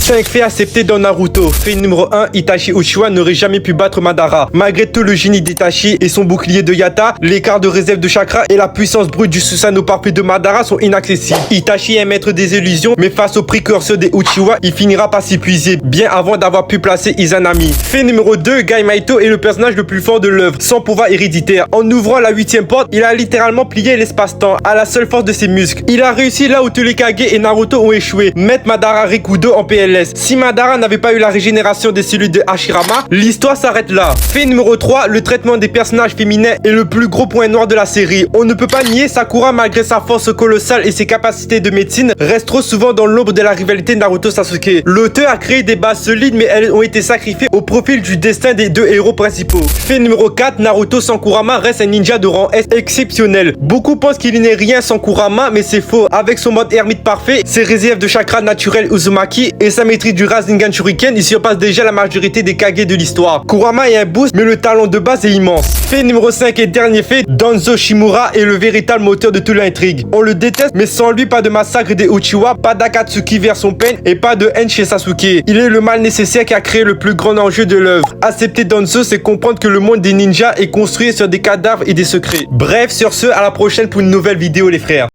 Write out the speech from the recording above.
5 faits acceptés dans Naruto. Fait numéro 1, Itachi Uchiwa n'aurait jamais pu battre Madara. Malgré tout le génie d'Itachi et son bouclier de Yata, l'écart de réserve de chakra et la puissance brute du Susanoo parfait de Madara sont inaccessibles. Itachi est maître des illusions, mais face au précurseur des Uchiwa, il finira par s'épuiser, bien avant d'avoir pu placer Izanami. Fait numéro 2, Gai-Maito est le personnage le plus fort de l'œuvre, sans pouvoir héréditaire. En ouvrant la 8ème porte, il a littéralement plié l'espace-temps, à la seule force de ses muscles. Il a réussi là où tous les Kage et Naruto ont échoué, mettre Madara Rikudo en PLS. Si Madara n'avait pas eu la régénération des cellules de Hashirama, l'histoire s'arrête là. Fait numéro 3, le traitement des personnages féminins est le plus gros point noir de la série. On ne peut pas nier Sakura, malgré sa force colossale et ses capacités de médecine, reste trop souvent dans l'ombre de la rivalité Naruto-Sasuke. L'auteur a créé des bases solides, mais elles ont été sacrifiées au profil du destin des deux héros principaux. Fait numéro 4, Naruto sans Kurama reste un ninja de rang S exceptionnel. Beaucoup pensent qu'il n'est rien sans Kurama, mais c'est faux. Avec son mode ermite parfait, ses réserves de chakra naturel Uzumaki et sa maîtrise du Rasengan Shuriken, il surpasse déjà la majorité des Kage de l'histoire. Kurama est un boost, mais le talent de base est immense. Fait numéro 5 et dernier fait, Danzo Shimura est le véritable moteur de toute l'intrigue. On le déteste, mais sans lui, pas de massacre des Uchiwa, pas d'Akatsuki vers son peigne et pas de haine chez Sasuke. Il est le mal nécessaire qui a créé le plus grand enjeu de l'œuvre. Accepter Danzo, c'est comprendre que le monde des ninjas est construit sur des cadavres et des secrets. Bref, sur ce, à la prochaine pour une nouvelle vidéo les frères.